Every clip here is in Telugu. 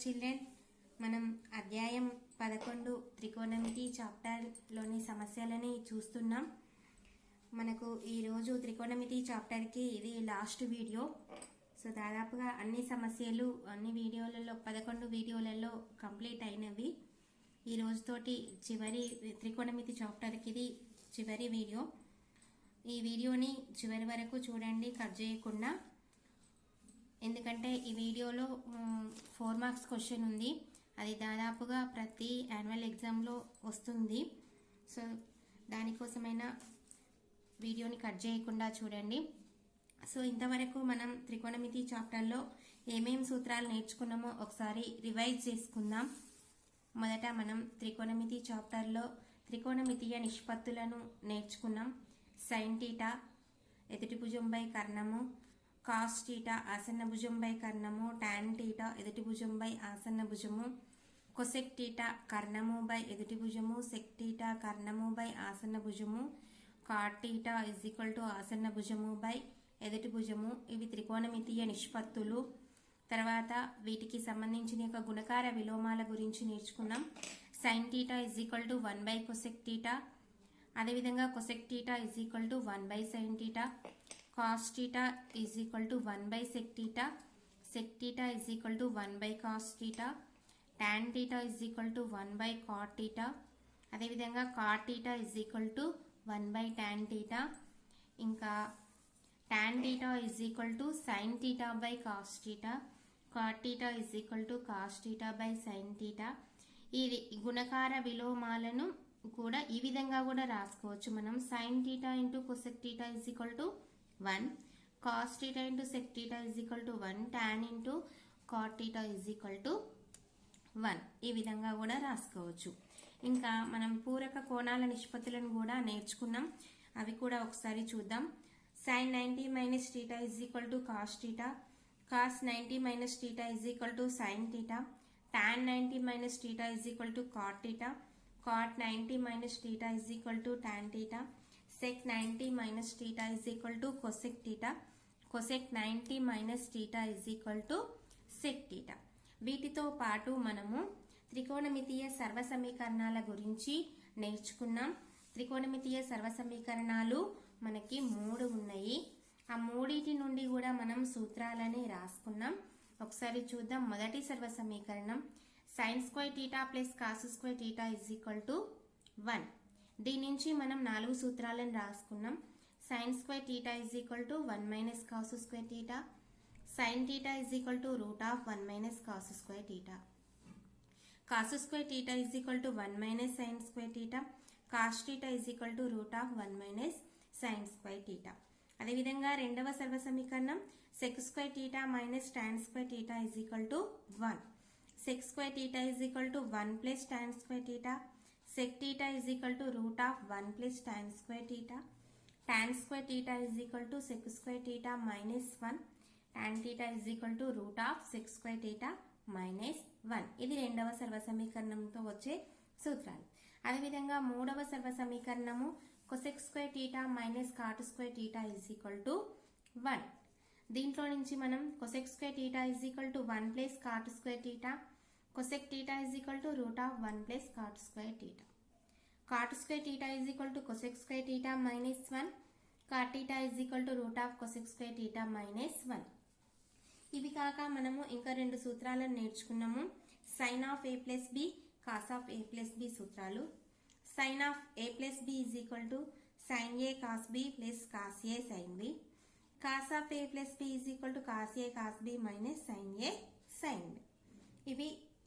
చిల్డ్రన్, మనం అధ్యాయం 11 త్రికోణమితి చాప్టర్లోని సమస్యలని చూస్తున్నాం. మనకు ఈరోజు త్రికోణమితి చాప్టర్కి ఇది లాస్ట్ వీడియో. సో దాదాపుగా అన్ని సమస్యలు అన్ని వీడియోలలో 11 వీడియోలలో కంప్లీట్ అయినవి. ఈ రోజుతోటి చివరి త్రికోణమితి చాప్టర్కి ఇది చివరి వీడియో. ఈ వీడియోని చివరి వరకు చూడండి, కట్ చేయకుండా. ఎందుకంటే ఈ వీడియోలో 4 మార్క్స్ క్వశ్చన్ ఉంది. అది దాదాపుగా ప్రతి యాన్యువల్ ఎగ్జామ్లో వస్తుంది. సో దానికోసమైనా వీడియోని కట్ చేయకుండా చూడండి. సో ఇంతవరకు మనం త్రికోణమితి చాప్టర్లో ఏమేం సూత్రాలు నేర్చుకున్నామో ఒకసారి రివైజ్ చేసుకుందాం. మొదట మనం త్రికోణమితి చాప్టర్లో త్రికోణమితీయ నిష్పత్తులను నేర్చుకున్నాం. సైన్ టీటా ఎదుటి భుజంపై కర్ణము, కాస్ టీటా ఆసన్న భుజంపై కర్ణము, టాన్ టీటా ఎదుటి భుజంపై ఆసన్న భుజము, కొసెక్ టీటా కర్ణము బై ఎదుటి భుజము, సెక్ టీటా కర్ణము బై ఆసన్న భుజము, కాట్ టీటా = ఆసన్న భుజము బై ఎదుటి భుజము. ఇవి త్రికోణమితీయ నిష్పత్తులు. తర్వాత వీటికి సంబంధించిన యొక్క గుణకార విలోమాల గురించి నేర్చుకున్నాం. సైన్ టీటా = 1 కొసెక్ టీటా, అదేవిధంగా cosec theta = 1 sine theta, cos theta = 1 sec theta, sec theta = 1 cos theta, tan theta = 1 cot theta, అదేవిధంగా కాట్ టీటా = 1 టాన్ టీటా, ఇంకా tan theta = sine theta by cos theta, cot theta = cos theta by sine theta. ఈ గుణకార విలోమాలను కూడా ఈ విధంగా కూడా రాసుకోవచ్చు మనం. Sine theta into cosec theta = 1, cos theta into sec theta = 1, tan into cot theta = 1. ఈ విధంగా కూడా రాసుకోవచ్చు. ఇంకా మనం పూరక కోణాల నిష్పత్తులను కూడా నేర్చుకున్నాం. అవి కూడా ఒకసారి చూద్దాం. Sine 90 - theta = cos theta, cos 90 - theta = sine theta, tan 90 - theta = cot theta, cot 90 - theta = tan theta, sec 90 - theta = cosec theta, cosec 90 - theta = sec theta. వీటితో పాటు మనము త్రికోణమితీయ సర్వ సమీకరణాల గురించి నేర్చుకున్నాం. త్రికోణమితీయ సర్వ సమీకరణాలు మనకి 3 ఉన్నాయి. ఆ మూడిటి నుండి కూడా మనం సూత్రాలని రాసుకున్నాం. ఒకసారి చూద్దాం. మొదటి సర్వ సమీకరణం sin² θ + cos² θ = 1. దీని నుంచి మనం 4 సూత్రాలను రాసుకున్నాం. sin² θ = 1 - cos² θ, sin θ = √1 - cos² θ, cos² θ = 1 - sin² θ, cos θ = √1 - sin² θ. అదేవిధంగా రెండవ సర్వ సమీకరణం sec² θ - tan² θ = 1. sec² θ = 1 + tan² θ, sec θ = √1 + tan² θ, tan² θ = sec² θ - 1, tan θ = √sec² θ - 1. ఇది రెండవ సర్వ సమీకరణంతో వచ్చే సూత్రాలు. అదేవిధంగా మూడవ సర్వ సమీకరణము cosec² θ - cot² θ = 1. దీంట్లో నుంచి మనం cosec² θ = 1 + cot² θ, cosec θ = √1 + cot² θ, cot² θ = cosec² θ - 1, cot θ = √cosec² θ - 1. ఇవి కాక మనము ఇంకా 2 సూత్రాలను నేర్చుకున్నాము. sin of a + b, cos of a + b సూత్రాలు. sin of a + b = sin a cos b + cos a sin b, cos of a + b = cos a cos b - sin a sin b.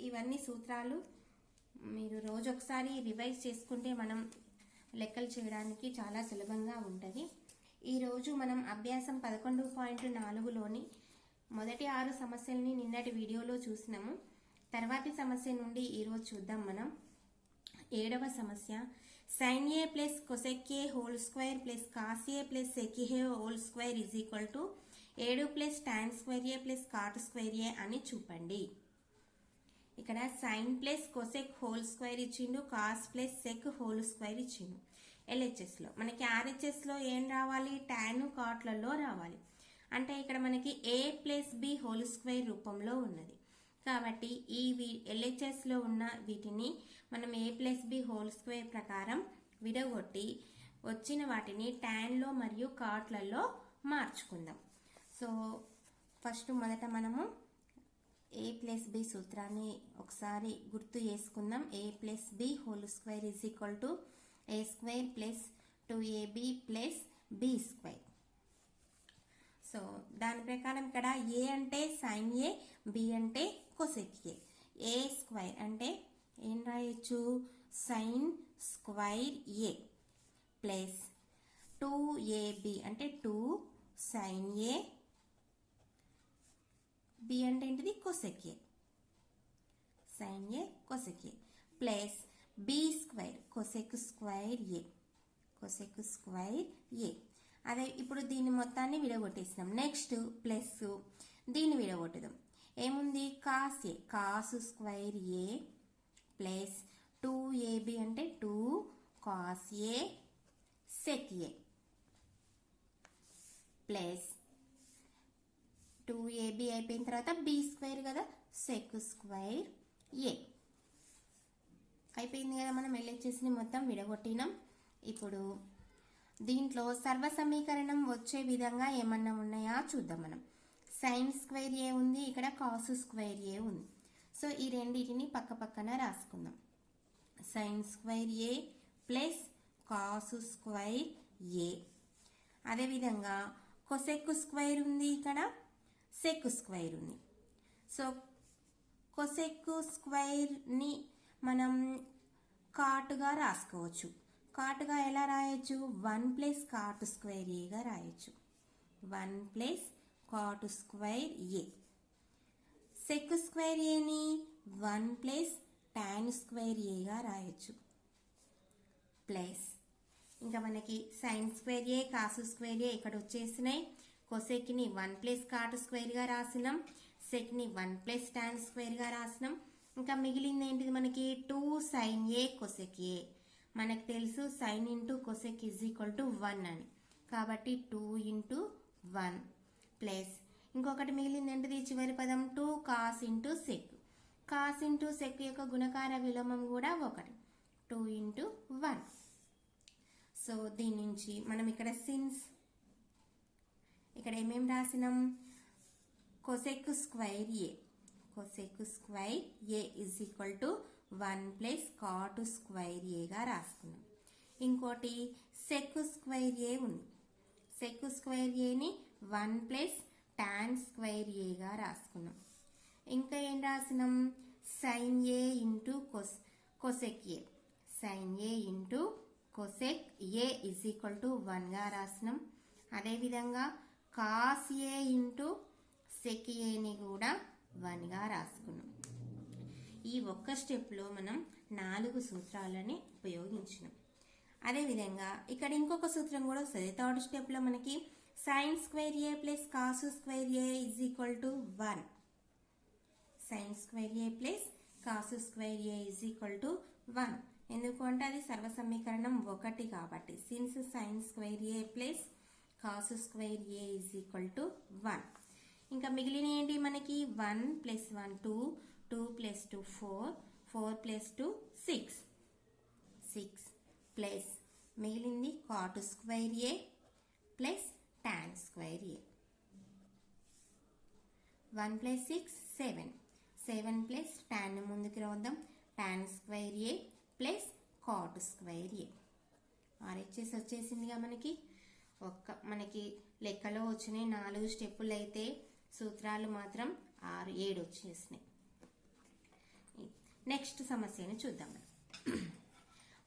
ఇవన్నీ సూత్రాలు మీరు రోజు ఒకసారి రివైజ్ చేసుకుంటే మనం లెక్కలు చేయడానికి చాలా సులభంగా ఉంటుంది. ఈరోజు మనం అభ్యాసం 11.4లోని మొదటి 6 సమస్యల్ని నిన్నటి వీడియోలో చూసినాము. తర్వాతి సమస్య నుండి ఈరోజు చూద్దాం మనం. 7వ సమస్య sin a + cosec a² + cos a + sec a² 7 + tan² a + cot² a అని చూపండి. ఇక్కడ sin + cosec హోల్² ఇచ్చిండు, cos + sec హోల్² ఇచ్చిండు. LHS లో మనకి RHS లో ఏం రావాలి? tan కాట్లలో రావాలి. అంటే ఇక్కడ మనకి a + b హోల్² రూపంలో ఉన్నది కాబట్టి ఈ LHSలో ఉన్న వీటిని మనం a+b² ప్రకారం విడగొట్టి వచ్చిన వాటిని ట్యాన్లో మరియు కాట్లలో మార్చుకుందాం. సో ఫస్ట్ మొదట మనము a+b సూత్రాన్ని ఒకసారి గుర్తు చేసుకుందాం. a+b² = a² + 2ab + b². So దాని ప్రకారం ఇక్కడ a అంటే sin a, b అంటే cosec a. a² అంటే ఏం రాయొచ్చు, sin square a plus 2ab అంటే 2 sin a, b అంటే ఏంటిది cosec a, sin a cosec a plus b² cosec square a, cosec square a. అదే ఇప్పుడు దీన్ని మొత్తాన్ని విడగొట్టేసినాం. నెక్స్ట్ ప్లస్ దీన్ని విడగొట్టుదాం. ఏముంది, cos A, cos square A plus 2ab అంటే 2 cos A sec A plus 2ab అయిపోయిన తర్వాత b² కదా, సెక్ స్క్వైర్ ఏ అయిపోయింది కదా. మనం LHSని మొత్తం విడగొట్టినాం. ఇప్పుడు దీంట్లో సర్వ సమీకరణం వచ్చే విధంగా ఏమన్నా ఉన్నాయా చూద్దాం. మనం సైన్ స్క్వేర్ ఏ ఉంది, ఇక్కడ కాస్ స్క్వేర్ ఏ ఉంది. సో ఈ రెండింటిని పక్క పక్కన రాసుకుందాం. సైన్ స్క్వేర్ ఏ ప్లస్ కాస్ స్క్వేర్ ఏ. అదేవిధంగా కొసెక్ స్క్వేర్ ఉంది, ఇక్కడ సెక్ స్క్వేర్ ఉంది. సో కొసెక్ స్క్వేర్ని మనం కాటుగా రాసుకోవచ్చు. కాటుగా ఎలా రాయొచ్చు, 1 + cot స్క్వేర్ ఏగా రాయొచ్చు. 1 + cot స్క్వేర్ ఏ. సెక్ స్క్వేర్ ఏని 1 + tan స్క్వేర్ ఏగా రాయొచ్చు. ప్లస్ ఇంకా మనకి సైన్ స్క్వేర్ ఏ, కాస్ స్క్వేర్ ఏ ఇక్కడ వచ్చేసినాయి. కొసెక్ని 1 + cot స్క్వేర్గా రాసినాం, సెక్ని 1 + tan స్క్వేర్గా రాసినాం. ఇంకా మిగిలింది ఏంటిది మనకి 2 sin a cosec a. మనకు తెలుసు sin × cosec = 1 అని, కాబట్టి 2 × 1 ప్లస్ ఇంకొకటి మిగిలింది ఏంటిది, చివరి పదం 2 cos × sec. cos × sec యొక్క గుణకార విలోమం కూడా 1, 2 × 1. సో దీని నుంచి మనం ఇక్కడ సిన్స్ ఇక్కడ ఏమేమి రాసినాం, కొసెక్ స్క్వైర్ ఏ, కొసెక్ స్క్వైర్ ఏ = 1 + cot స్క్వైర్ ఏగా రాసుకున్నాం. ఇంకోటి సెక్ స్క్వైర్ ఏ ఉంది, సెక్ స్క్వైర్ ఏని 1 + tan స్క్వైర్ ఏగా రాసుకున్నాం. ఇంకా ఏం రాసినాం, sin a × cosec a, sin a × cosec a = 1గా రాసినాం. అదేవిధంగా cos a × sec aని కూడా 1గా రాసుకున్నాం. ఈ ఒక్క స్టెప్లో మనం 4 సూత్రాలని ఉపయోగించినాం. అదేవిధంగా ఇక్కడ ఇంకొక సూత్రం కూడా వస్తుంది. థర్డ్ స్టెప్లో మనకి sin స్క్వేర్ ఏ ప్లస్ కాస్ స్క్వేర్ ఏ = 1. sin స్క్వేర్ ఏ ప్లస్ కాస్ స్క్వేర్ ఏ = 1. ఎందుకు అంటే అది సర్వ సమీకరణం 1 కాబట్టి. సిన్స్ sin స్క్వేర్ ఏ ప్లస్ కాస్ స్క్వేర్ ఏ = 1. ఇంకా మిగిలిన ఏంటి మనకి 1 + 1 2, 2 + 2 4, 4 + 2 6, 6 ప్లస్ మిగిలింది cot స్క్వేర్ ఏ ప్లస్ tan స్క్వేర్ ఏ. 1 + 6 7, 7 ప్లస్ tan ముందుకు రాద్దాం, tan స్క్వేర్ ఏ ప్లస్ cot స్క్వేర్ ఏ. RHS వచ్చేసిందిగా మనకి. మనకి లెక్కలో వచ్చినాయి 4 స్టెప్పులు అయితే సూత్రాలు మాత్రం 6 7 వచ్చేసినాయి. నెక్స్ట్ సమస్యను చూద్దాం.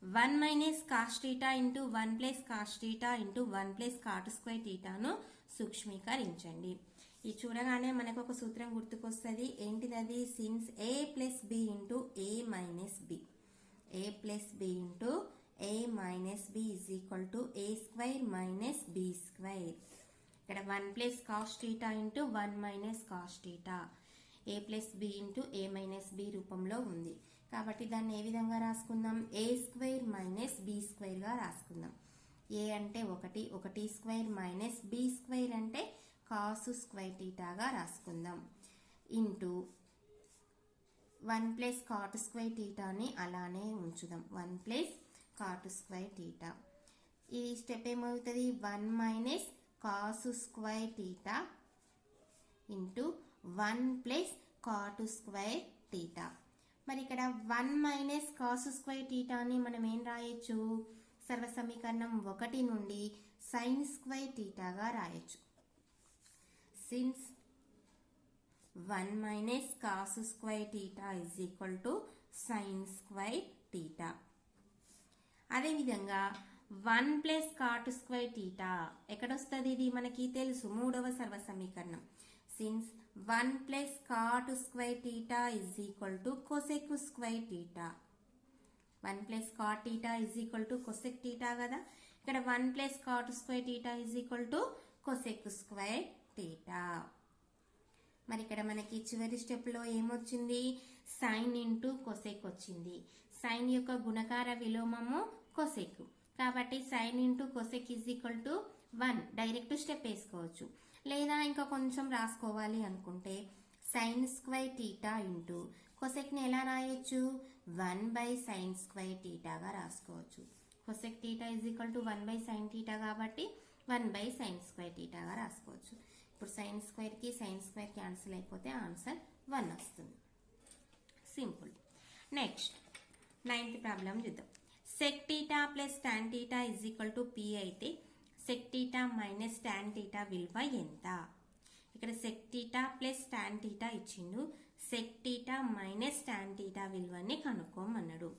1 - cos θ × 1 + cos θ × 1 + cot స్క్వేర్ θను సూక్ష్మీకరించండి. ఇది చూడగానే మనకు ఒక సూత్రం గుర్తుకొస్తుంది. ఏంటిది అది, since a + b × a - b, a + b × a - b a² - b². ఇక్కడ 1 + cos θ × 1 - cos θ a + b × a - b రూపంలో ఉంది. కాబట్టి దాన్ని ఏ విధంగా రాసుకుందాం, a² - b²గా రాసుకుందాం. a అంటే 1, 1² - b² అంటే cos స్క్వేర్ θగా రాసుకుందాం. ఇంటూ 1 ప్లస్ కాట్ స్క్వేర్ టీటాని అలానే ఉంచుదాం. 1 ప్లస్ కాట్ స్క్వేర్ టీటా. ఈ స్టెప్ ఏమవుతుంది? 1 minus cos square theta into 1 plus cot square theta. మరి ఇక్కడ 1 మైనస్ కాస్ స్క్వేర్ టీటాని మనం ఏం రాయొచ్చు? సర్వసమీకరణం 1 నుండి సైన్ స్క్వేర్ టీటాగా రాయొచ్చు. Since 1 minus cos square theta is equal to sin square theta. అదేవిధంగా 1 ప్లస్ కాట్ స్క్వేర్ టీటా ఎక్కడొస్తుంది? ఇది మనకి తెలుసు, మూడవ సర్వసమీకరణం. Since 1 plus cot square theta is equal to cosec square theta. 1 plus cot theta is equal to cosec theta కదా. ఇక్కడ 1 plus cot square theta is equal to cosec square theta. మరి ఇక్కడ మనకి చివరి స్టెప్లో ఏమొచ్చింది? సైన్ ఇంటూ కొసెక్ వచ్చింది. సైన్ యొక్క గుణకార విలోమము కొసెక్ కాబట్టి sine into cosec is equal to 1. Direct step వేసుకోవచ్చు. లేదా ఇంకా కొంచెం రాసుకోవాలి అనుకుంటే సైన్ స్క్వేర్ టీటా ఇంటూ కొసెక్ని ఎలా రాయొచ్చు? 1 బై సైన్ స్క్వేర్ టీటాగా రాసుకోవచ్చు. Cosec theta is equal to 1 by sine theta కాబట్టి 1 బై సైన్ స్క్వేర్ టీటాగా రాసుకోవచ్చు. ఇప్పుడు సైన్ స్క్వేర్కి సైన్ స్క్వేర్ క్యాన్సిల్ అయిపోతే ఆన్సర్ 1 వస్తుంది. సింపుల్. నెక్స్ట్ 9th ప్రాబ్లం చూద్దాం. Sec theta plus tan theta is equal to P అయితే sec theta minus tan theta విలువ ఎంత? ఇక్కడ sec theta plus tan theta ఇచ్చిండు. Sec theta minus tan theta విలువని కనుక్కోమన్నాడు.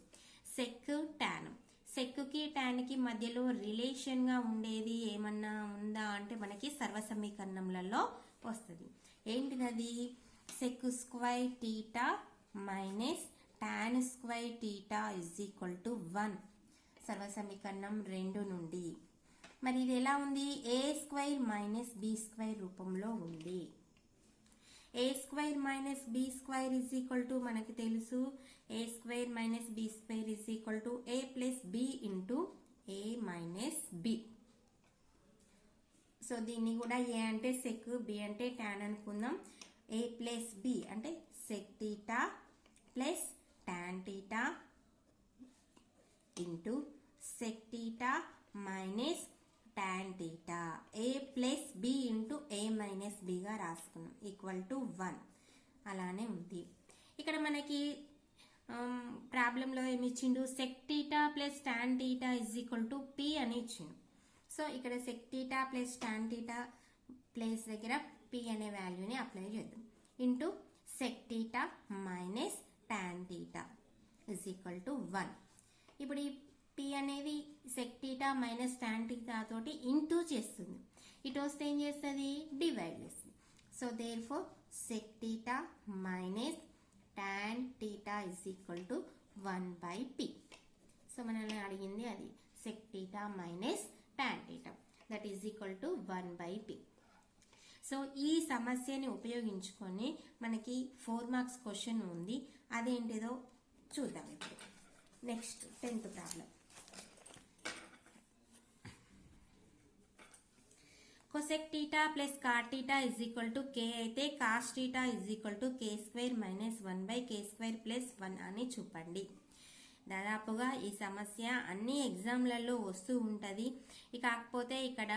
సెక్ టాన్, సెక్కి టాన్కి మధ్యలో రిలేషన్గా ఉండేది ఏమన్నా ఉందా అంటే మనకి సర్వసమీకరణంలలో వస్తుంది. ఏంటిది? Sec square theta minus tan square theta is equal to 1 సర్వసమీకరణం 2 నుండి. మరి ఇది ఎలా ఉంది? A square minus B square రూపంలో ఉంది. A square minus B square is equal to మనకి తెలుసు, A square minus B square is equal to A plus B into A minus B. So దీన్ని కూడా ఏ అంటే సెక్, బి అంటే టాన్ అనుకుందాం. ఏ ప్లస్ బి అంటే sec theta plus tan theta into sec theta minus tan theta. A plus B into A minus బిగా రాసుకున్నాం ఈక్వల్ టు 1. అలానే ఉంది. ఇక్కడ మనకి ప్రాబ్లంలో ఏమి ఇచ్చిండు? Sec theta plus tan theta is equal to p అని ఇచ్చిండు. సో ఇక్కడ sec theta plus tan theta place దగ్గర పి అనే వాల్యూని అప్లై చేద్దాం. Into sec theta minus tan theta is equal to 1. ఇప్పుడు ఈ పి అనేది sec theta minus tan theta తోటి ఇంటూ చేస్తుంది. ఇటు వస్తే ఏం చేస్తుంది? డివైడ్ చేస్తుంది. So therefore sec theta minus tan theta is equal to 1 by P. So మనల్ని అడిగింది అది check theta minus tan theta that is equal to 1 by P. So ఈ సమస్యని ఉపయోగించుకొని మనకి 4 మార్క్స్ క్వశ్చన్ ఉంది. అదేంటిదో చూద్దాం ఇప్పుడు. Next 10th problem. Cosec theta plus cot theta is equal to K అయితే cos theta is equal to K square minus 1 by K square plus 1 అని చూపండి. దాదాపుగా ఈ సమస్య అన్ని ఎగ్జామ్లలో వస్తూ ఉంటుంది. కాకపోతే ఇక్కడ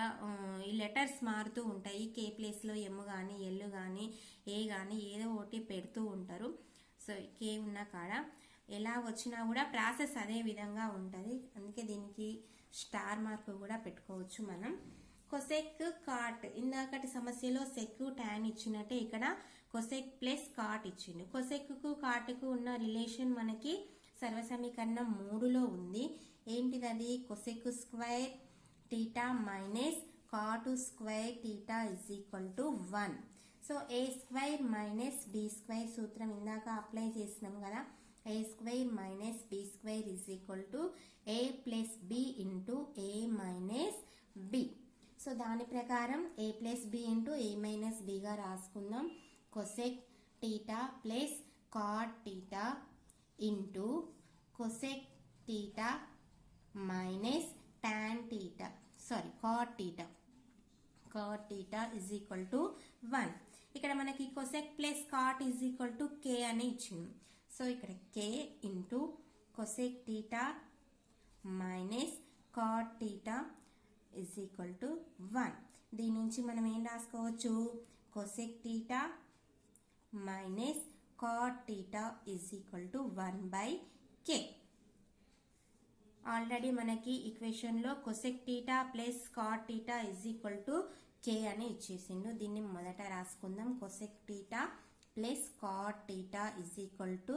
ఈ లెటర్స్ మారుతూ ఉంటాయి. కే ప్లేస్లో ఎమ్ కానీ ఎల్ కానీ ఏ కానీ ఏదో ఒకటి పెడుతూ ఉంటారు. సో కే ఉన్న కాడ ఎలా వచ్చినా కూడా ప్రాసెస్ అదే విధంగా ఉంటుంది. అందుకే దీనికి స్టార్ మార్క్ కూడా పెట్టుకోవచ్చు మనం. కొసెక్ కాట్, ఇందాకటి సమస్యలో సెక్ టాన్ ఇచ్చినట్టే ఇక్కడ కొసెక్ ప్లస్ కాట్ ఇచ్చిండు. కొసెక్కు కాట్కు ఉన్న రిలేషన్ మనకి సర్వసమీకరణం 3లో ఉంది. ఏంటిది అది? Cosec square theta minus cot square theta is equal to 1. So A square minus B square సూత్రం ఇందాక అప్లై చేసినాం కదా. A square minus B square is equal to A plus B into A minus B. So దాని ప్రకారం A plus B into A minus బిగా రాసుకుందాం. Cosec theta plus cot theta into cosec theta minus tan theta cot theta. Cot theta is equal to 1. ఇక్కడ మనకి cosec plus cot is equal to K అని ఇచ్చింది. సో ఇక్కడ k into cosec theta minus cot theta is equal to 1. దీని నుంచి మనం ఏం రాసుకోవచ్చు, cosec theta minus cot theta is equal to 1/k. Already మనకి ఈక్వేషన్లో cosec theta plus cot theta is equal to k అని ఇచ్చేసిండు. దీన్ని మొదట రాసుకుందాం. Cosec theta plus cot theta is equal to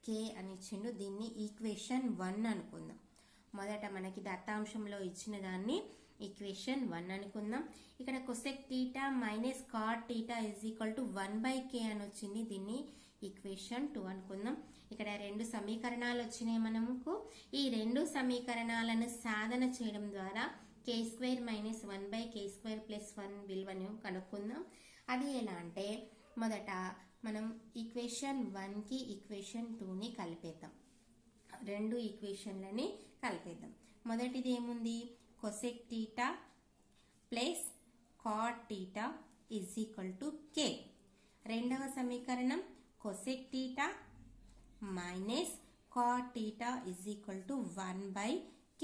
k అని ఇచ్చిండు. దీన్ని ఈక్వేషన్ 1 అనుకుందాం. మొదట మనకి దత్తాంశంలో ఇచ్చిన దాన్ని ఈక్వేషన్ 1 అనుకుందాం. ఇక్కడ cosec theta minus cot theta is equal to 1/k అని వచ్చింది. దీన్ని ఈక్వేషన్ 2 అనుకుందాం. ఇక్కడ రెండు సమీకరణాలు వచ్చినాయి మనకు. ఈ రెండు సమీకరణాలను సాధన చేయడం ద్వారా k² మైనస్ 1/k² ప్లస్ 1 విలువను కనుక్కుందాం. అది ఎలా అంటే మొదట మనం ఈక్వేషన్ 1కి ఈక్వేషన్ 2ని కలిపేద్దాం. రెండు ఈక్వేషన్లని కలిపేద్దాం. మొదటిది ఏముంది, cosec theta plus cot theta is equal to k. రెండవ సమీకరణం cosec theta minus cot theta is equal to 1/k.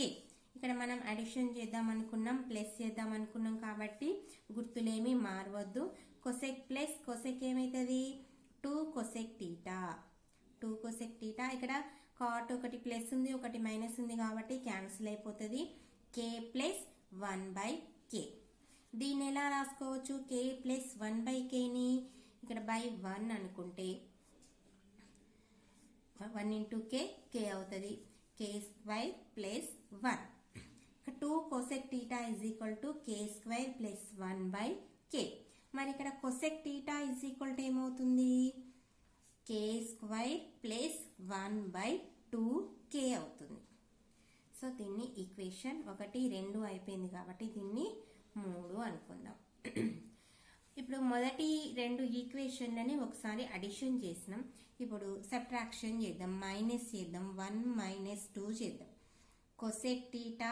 ఇక్కడ మనం అడిషన్ చేద్దాం అనుకున్నాం, ప్లస్ చేద్దాం అనుకున్నాం కాబట్టి గుర్తులేమి మారవద్దు. కొసెక్ ప్లస్ కొసెక్ ఏమవుతుంది, 2 కొసెక్ థీటా. 2 cosec theta. ఇక్కడ కాట్ ఒకటి ప్లస్ ఉంది ఒకటి మైనస్ ఉంది కాబట్టి క్యాన్సిల్ అయిపోతుంది. k plus 1/k. దీన్ని ఎలా రాసుకోవచ్చు, k ప్లస్ 1/kని ఇక్కడ బై 1 అనుకుంటే 1 ఇంటూ k అవుతుంది. k² plus 1. 2 cosec theta is equal to k² plus 1/k. మరి ఇక్కడ cosec theta is equal to ఏమవుతుంది, k² ప్లస్ 1/2k అవుతుంది. సో దీన్ని ఈక్వేషన్ 1, 2 అయిపోయింది కాబట్టి దీన్ని 3 అనుకుందాం. ఇప్పుడు మొదటి రెండు ఈక్వేషన్లని ఒకసారి అడిషన్ చేసినాం. ఇప్పుడు సబ్ట్రాక్షన్ చేద్దాం, మైనస్ చేద్దాం. 1 మైనస్ 2 చేద్దాం. Cosec theta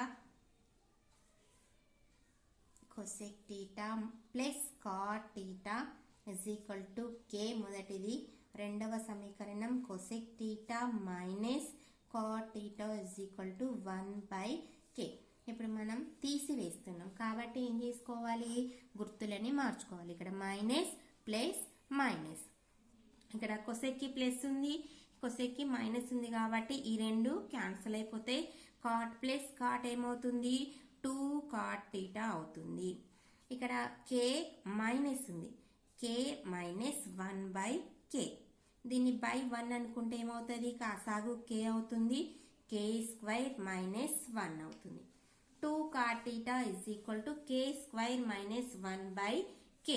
plus cot theta is equal to k మొదటిది. రెండవ సమీకరణం cosec theta minus cot theta is equal to 1/k. ఇప్పుడు మనం తీసివేస్తున్నాం కాబట్టి ఏం చేసుకోవాలి, గుర్తులని మార్చుకోవాలి. ఇక్కడ మైనస్ ప్లస్ మైనస్. ఇక్కడ కొసెక్కి ప్లస్ ఉంది, కొసెక్కి మైనస్ ఉంది కాబట్టి ఈ రెండు క్యాన్సిల్ అయిపోతాయి. కాట్ ప్లస్ కాట్ ఏమవుతుంది, 2 కాట్ థీటా అవుతుంది. ఇక్కడ k మైనస్ ఉంది, k మైనస్ 1/k. దీన్ని బై 1 అనుకుంటే ఏమవుతుంది, కాసాగు k అవుతుంది. k² మైనస్ 1 అవుతుంది. 2 cot theta is equal to k² minus 1/k.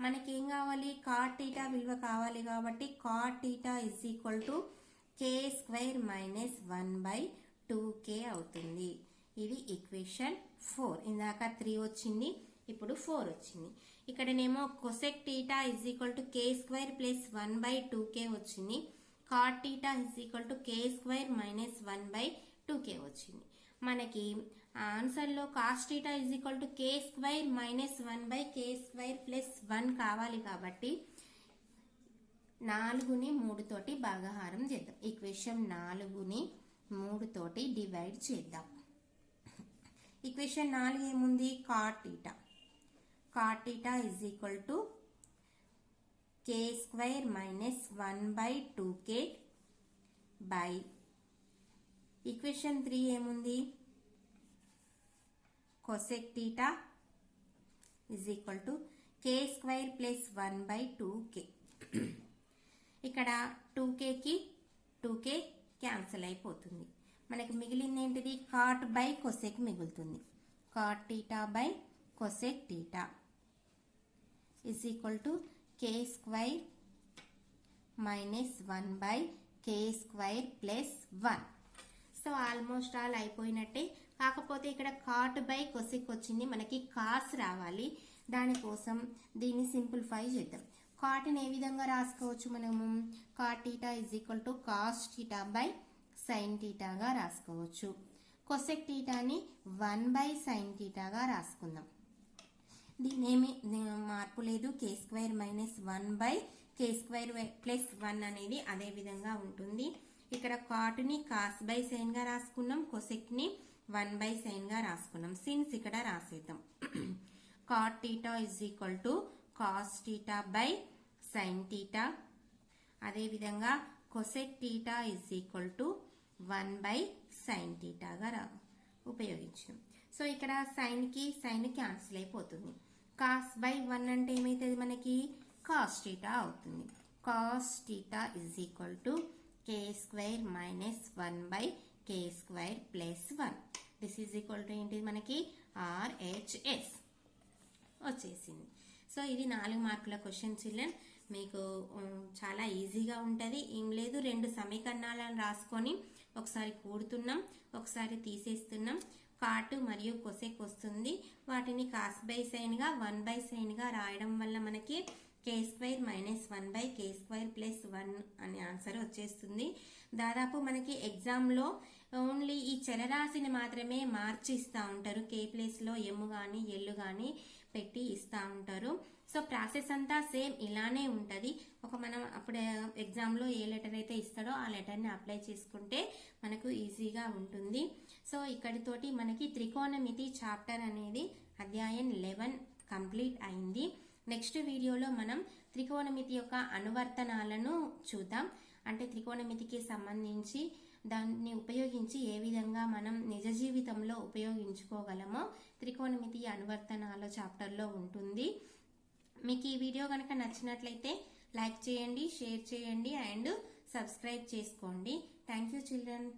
మనకేం కావాలి, కాట్ థీటా విలువ కావాలి కాబట్టి cot theta is equal to k² minus 1/2k అవుతుంది. ఇది ఈక్వేషన్ 4. ఇందాక 3 వచ్చింది, ఇప్పుడు 4 వచ్చింది. ఇక్కడనేమో cosec theta is equal to k² plus 1/2k వచ్చింది. Cot theta is equal to k² minus 1/2k వచ్చింది. మనకి ఆన్సర్లో cos theta is equal to k² minus 1/k² plus 1 కావాలి కాబట్టి 4ని 3 తోటి భాగాహారం చేద్దాం. ఈక్వేషన్ 4ని 3 తోటి డివైడ్ చేద్దాం. ఈక్వేషన్ 4 ఏముంది, cot theta is equal to k² minus 1/2k by equation 3 ఏముంది, cosec theta is equal to k² plus 1/2k. ఇక్కడ 2k క్యాన్సిల్ అయిపోతుంది. మనకి మిగిలింది ఏంటిది, కాట్ బై కొసెక్ మిగులుతుంది. Cot theta by cosec theta is equal to k² minus 1/k² plus 1. So almost all అయిపోయినట్టే. కాకపోతే ఇక్కడ కాట్ బై కొసెక్ వచ్చింది, మనకి కాస్ రావాలి. దానికోసం దీన్ని సింప్లిఫై చేద్దాం. కాట్ని ఏ విధంగా రాసుకోవచ్చు మనము, cot theta is equal to cos theta by sine థీటాగా రాసుకోవచ్చు. Cosec థీటాని 1/sin థీటాగా రాసుకుందాం. దీనేమి మార్పు లేదు, k² minus 1/k k square plus 1 అనేది అదే విధంగా ఉంటుంది. ఇక్కడ కాట్ని కాస్ బై సైన్ గా రాసుకున్నాం, కొసెక్ ని 1 బై సైన్ గా రాసుకున్నాం. సిన్స్ ఇక్కడ రాసేద్దాం. Cot theta is equal to cos theta by sine theta. అదే విధంగా cosec theta is equal to 1 by sine థీటాగా ఉపయోగించాం. సో ఇక్కడ సైన్ క్యాన్సిల్ అయిపోతుంది. కాస్ బై 1 అంటే ఏమైతుంది, మనకి కాస్ థీటా అవుతుంది. Cos theta is equal to k square minus 1 by k square plus 1. This is equal to ఏంటిది, మనకి RHS వచ్చేసింది. సో ఇది 4 మార్కుల క్వశ్చన్ చిల్డ్రన్. మీకు చాలా ఈజీగా ఉంటుంది. ఏం లేదు, 2 సమీకరణాలను రాసుకొని ఒకసారి కూడుతున్నాం, ఒకసారి తీసేస్తున్నాం. కాటు మరియు కొసెక్ వస్తుంది. వాటిని కాస్ బై సైన్ గా 1 బై సైన్ గా రాయడం వల్ల మనకి k square minus 1 by k square plus 1 అనే ఆన్సర్ వచ్చేస్తుంది. దాదాపు మనకి ఎగ్జామ్లో ఓన్లీ ఈ చలరాశిని మాత్రమే మార్చి ఇస్తూ ఉంటారు. k ప్లేస్లో m కానీ l కానీ పెట్టి ఇస్తూ ఉంటారు. సో ప్రాసెస్ అంతా సేమ్ ఇలానే ఉంటుంది. మనం అప్పుడు ఎగ్జామ్లో ఏ లెటర్ అయితే ఇస్తాడో ఆ లెటర్ని అప్లై చేసుకుంటే మనకు ఈజీగా ఉంటుంది. సో ఇక్కడితోటి మనకి త్రికోణమితి చాప్టర్ అనేది అధ్యాయం 11 కంప్లీట్ అయింది. నెక్స్ట్ వీడియోలో మనం త్రికోణమితి యొక్క అనువర్తనాలను చూద్దాం. అంటే త్రికోణమితికి సంబంధించి దాన్ని ఉపయోగించి ఏ విధంగా మనం నిజ జీవితంలో ఉపయోగించుకోగలమో త్రికోణమితి అనువర్తనాల చాప్టర్లో ఉంటుంది. మీకు ఈ వీడియో కనుక నచ్చినట్లయితే లైక్ చేయండి, షేర్ చేయండి అండ్ సబ్స్క్రైబ్ చేసుకోండి. Thank you children.